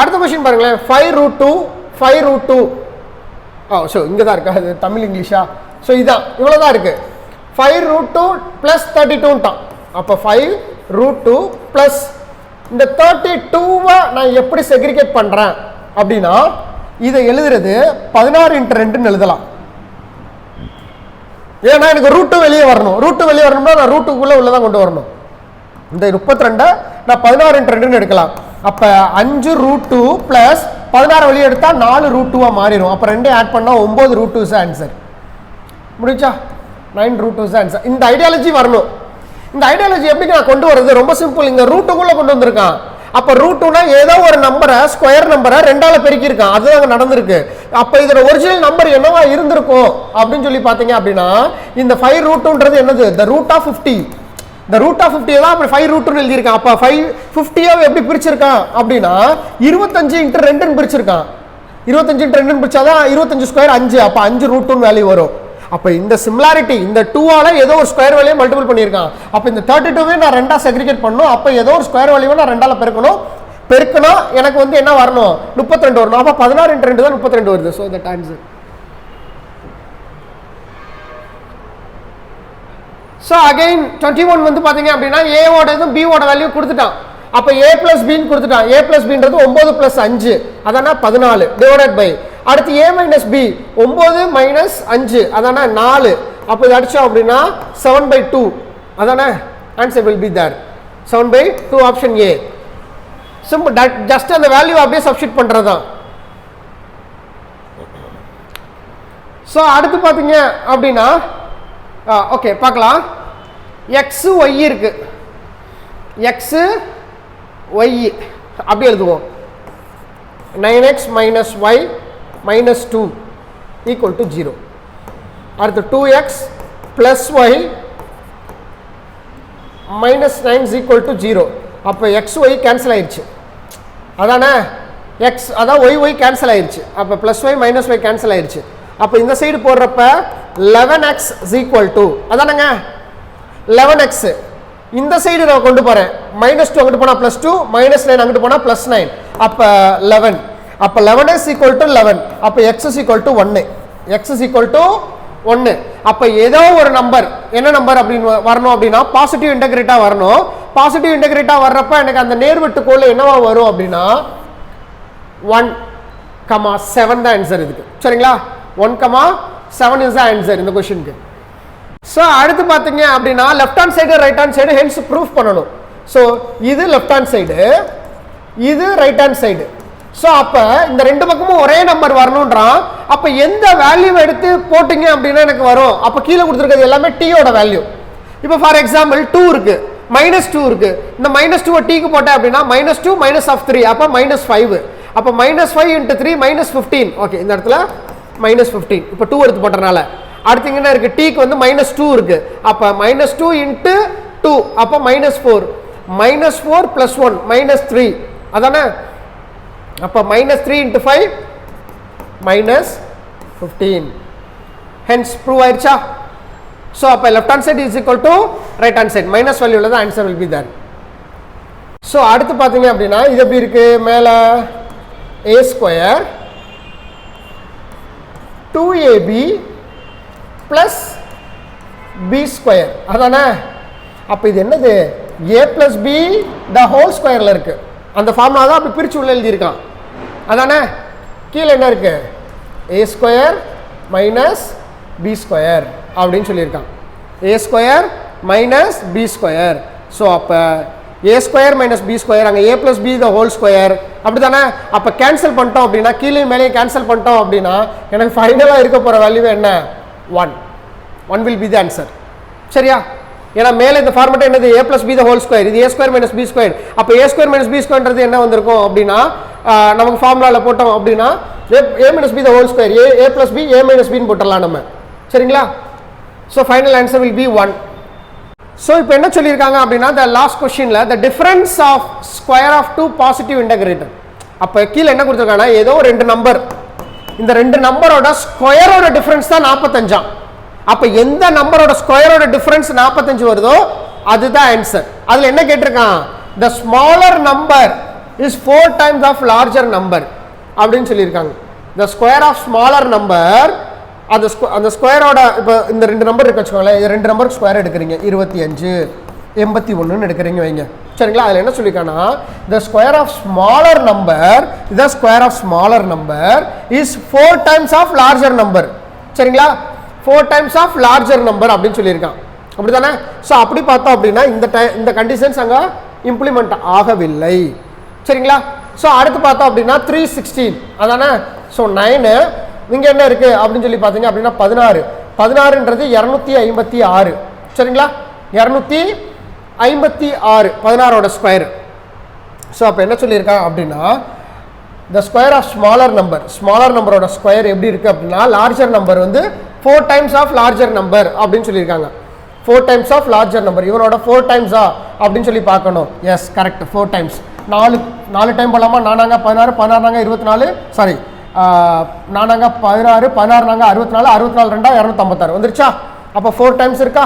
அடுத்த கொஸ்டின் பாருங்களேன். 5√2 5√2 ஸோ இங்கே தான் இருக்கா, அது தமிழ் இங்கிலீஷா? ஸோ இதான் இவ்வளோதான் இருக்குது. 5√2 + 32ன்ட்டான். அப்போ 5√2 ப்ளஸ் இந்த 32வை நான் எப்படி செக்ரிகேட் பண்ணுறேன் அப்படின்னா, இதை எழுதுறது 16x2ன்னு எழுதலாம். ஏன்னா எனக்கு √2 வெளியே வரணும். √2 வெளியே வரணும்னா நான் √2க்குள்ளே உள்ளதான் கொண்டு வரணும். இந்த 32 நான் 16x2ன்னு எடுக்கலாம். அப்போ 5√2 ப்ளஸ் 16 வெளியே எடுத்தால் 4√2 மாறிடும். அப்போ 2 ஆட் பண்ணால் 9√2 ஆன்சர். முடிச்சா? 9√2 ஆன்சர். இந்த ஐடியாலஜி வரணும். இந்த ஐடியாலஜி எப்படி நான் கொண்டு வரது? ரொம்ப சிம்பிள். இங்கே √2க்குள்ளே கொண்டு வந்திருக்கான். அப்போ √2னா ஏதோ ஒரு நம்பரை, ஸ்கொயர் நம்பரை 2ஆல் பெருக்கியிருக்கான். அதுதான் அங்கே நடந்திருக்கு. அப்போ இதோட ஒரிஜினல் நம்பர் என்னவா இருந்திருக்கும் அப்படின்னு சொல்லி பார்த்தீங்க அப்படின்னா, இந்த 5√2ன்றது என்னது? the root of 50. இந்த ரூட் ஆஃப் 50 தான் அப்படி 5√2 எழுதியிருக்கான். அப்போ 50 எப்படி பிரிச்சிருக்கான் அப்படின்னா 25x2ன்னு பிரிச்சிருக்கான். 25x2 பிரிச்சாதான் 25 square 5. அப்போ 5√2 வேல்யூ வரும். அப்போ இந்த சிமிலாரிட்டி, இந்த 2ஆல ஏதோ ஒரு ஸ்கொயர் வேல்யூ மல்டிபிள் பண்ணியிருக்கான். அப்போ இந்த 32வே நான் 2ஆ செக்ரிகேட் பண்ணணும். அப்போ ஏதோ ஒரு ஸ்கொயர் வேல்யூவை நான் 2ஆல பெருக்கணும். பெருக்கனா எனக்கு வந்து என்ன வரணும்? 32 வரணும். அப்போ 16x2 தான் 32 வருது. So that answer. So again 21 வந்து பார்த்தீங்க அப்படின்னா ஏவோடதும் பியோட வேல்யூ கொடுத்துட்டான். அப்போ a + bன்னு கொடுத்துட்டான். a + bன்றது 9 + 5 அதானா 14 டிவைடட் பை அடுத்து a - b 9 - 5 அதானா 4. அப்போ இது அடிச்சோம் அப்படின்னா 7/2 அதானே answer will be there. 7/2 option A. Simple. Just அந்த வேல்யூ அப்படியே சப்ஸ்டிட் பண்ணுறது தான். ஸோ அடுத்து பார்த்தீங்க அப்படின்னா ஓகே பார்க்கலாம். எக்ஸு ஒய் இருக்கு. எக்ஸு ஒய் அப்படி எழுதுவோம். 9x - y - 2 = 0. அடுத்து 2x + y - 9 = 0. அப்போ எக்ஸ் ஒய் கேன்சல் ஆயிடுச்சு. அதானே எக்ஸ் அதான் ஒய் கேன்சல் ஆயிடுச்சு. அப்போ +y - y கேன்சல் ஆயிடுச்சு. அப்போ இந்த சைடு போடுறப்ப 11x = அதானங்க 11x. இந்த சைடு நான் கொண்டு போகிறேன். -2 அங்கிட்டு போனால் +2, -9 அங்கிட்டு போனால் +9. அப்போ 11. அப்போ 11x = 11. அப்போ x = 1. x = 1. அப்போ ஏதோ ஒரு நம்பர், என்ன நம்பர் அப்படின்னு வரணும் அப்படின்னா பாசிட்டிவ் இன்டெகிரேட்டாக வரணும். பாசிட்டிவ் இன்டெகிரேட்டாக வர்றப்ப எனக்கு அந்த நேர்வெட்டுக்கோள் என்னவா வரும் அப்படின்னா 1,7 தான் ஆன்சர் இதுக்கு. சரிங்களா? 1,7 இஸ் த ஆன்சர் இந்த கொஸ்டினுக்கு. ஸோ அடுத்து பார்த்தீங்க அப்படின்னா left hand side right hand side hence proof பண்ணணும். ஸோ இது லெஃப்ட் ஹேண்ட் சைடு, இது ரைட் ஹேண்ட் சைடு. ஸோ அப்போ இந்த ரெண்டு பக்கமும் ஒரே நம்பர் வரணுன்றான். அப்போ எந்த வேல்யூ எடுத்து போட்டிங்க அப்படின்னா எனக்கு வரும். அப்போ கீழே கொடுத்துருக்கிறது எல்லாமே டீயோட வேல்யூ. இப்போ ஃபார் எக்ஸாம்பிள் 2 இருக்கு, -2 இருக்கு. இந்த -2 டீக்கு போட்டேன் அப்படின்னா -2 -3 அப்போ -5. அப்போ -5 × 3 -15. ஓகே, இந்த இடத்துல -15. இப்போ 2 எடுத்து போட்டனால அடுத்து என்ன இருக்கு? டீக்கு வந்து -2 இருக்கு. அப்போ -2 × 2 அப்போ -4. -4 + 1 -3 அதானே. அப்போ -3 × 5 -15. ஹென்ஸ் ப்ரூவ் ஆயிடுச்சா? ஸோ அப்போ left hand side is equal to right hand side. Minus வேல்யூல தான் answer will be there. So அடுத்து பார்த்தீங்க அப்படின்னா இது எப்படி இருக்கு? மேலே a² 2ab + b² அதானே. அப்போ இது என்னது? a + b த ஹோல் ஸ்கொயரில் இருக்கு. அந்த ஃபார்முலா தான் அப்படி பிரித்து உள்ள எழுதியிருக்கான். அதானே. கீழே என்ன இருக்கு? a² - b² அப்படின்னு சொல்லியிருக்கான். a² - b². ஸோ அப்போ a² - b² அங்கே a + b the whole square அப்படி தானே. அப்போ கேன்சல் பண்ணிட்டோம் அப்படின்னா கீழே மேலே கேன்சல் பண்ணிட்டோம் அப்படின்னா எனக்கு ஃபைனலாக இருக்க போகிற வேல்யூ என்ன? 1 வில் பி த ஆன்சர். சரியா? ஏன்னா மேலே இந்த ஃபார்மேட் என்னது? a + b the whole square. இது a² - b². அப்போ a² - b²ன்றது என்ன வந்திருக்கும் அப்படின்னா நமக்கு ஃபார்முலாவில் போட்டோம் அப்படின்னா a - b the whole square a + b a - bன்னு போட்டுடலாம் நம்ம. சரிங்களா? So final answer will be 1. So இப்போ என்ன சொல்லியிருக்காங்க அப்படின்னா த லாஸ்ட் கொஸ்டினில் the difference of square of 2 positive integrator. அப்போ கீழே என்ன கொடுத்துருக்காங்கன்னா ஏதோ 2 நம்பர், இந்த 2 நம்பரோட ஸ்கொயரோட டிஃபரன்ஸ் தான் 45. அப்ப எந்த நம்பரோட ஸ்கொயரோட டிஃபரன்ஸ் 45 வருதோ அதுதான் ஆன்சர். அதுல என்ன கேட்டிருக்கான், the smaller number is 4 times of larger number அப்படின்னு சொல்லியிருக்காங்க. the square of smaller number, அந்த ஸ்கொயரோட இப்போ இந்த ரெண்டு நம்பர் இருக்கு வச்சுக்கோங்களேன், இது ரெண்டு நம்பருக்கு ஸ்கொயர் எடுக்கிறீங்க, 25 81 எடுக்கிறீங்க வைங்க, சரிங்களா. அதில் என்ன சொல்லியிருக்காங்கன்னா the square of smaller number, the square of smaller number is 4 times of larger number, சரிங்களா. 4 times of larger number அப்படின்னு சொல்லியிருக்கான், அப்படி தானே. ஸோ அப்படி பார்த்தோம் அப்படின்னா இந்த கண்டிஷன்ஸ் அங்கே இம்ப்ளிமெண்ட் ஆகவில்லை, சரிங்களா. ஸோ அடுத்து பார்த்தோம் அப்படின்னா 316 அதானே. ஸோ 9 இங்கே என்ன இருக்கு அப்படின்னு சொல்லி பார்த்தீங்க அப்படின்னா 16ன்றது 256, சரிங்களா. 256 16ஓட ஸ்கொயர். ஸோ அப்போ என்ன சொல்லியிருக்காங்க அப்படின்னா the square of smaller நம்பரோட ஸ்கொயர் எப்படி இருக்கு அப்படின்னா லார்ஜர் நம்பர் வந்து 4 times of larger number அப்படின்னு சொல்லியிருக்காங்க. 4 times of larger number, இவனோட 4 times அப்படின்னு சொல்லி பார்க்கணும். Yes correct, 4 times. 4 டைம் போலாமா, 4 நாங்க 16, 16 நாங்க 24, சாரி 4 நாங்க 16, 16 நாங்க 64, 64 2 256 வந்துருச்சா. அப்போ 4 times இருக்கா.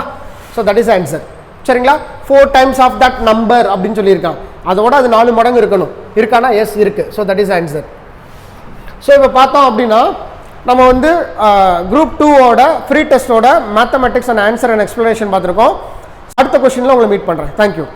ஸோ தட் இஸ் ஆன்சர், சரிங்களா. 4 times of that number அப்படின்னு சொல்லியிருக்கான், அதோட அது 4 மடங்கு இருக்கணும், இருக்கானா. எஸ் இருக்கு. So that is answer. So இப்போ பார்த்தோம் அப்படின்னா நம்ம வந்து குரூப் 2ஓட ஃப்ரீ டெஸ்ட்டோட mathematics and answer and explanation பார்த்துருக்கோம். அடுத்த கொஸ்டினில் உங்களை மீட் பண்ணுறேன். தேங்க்யூ.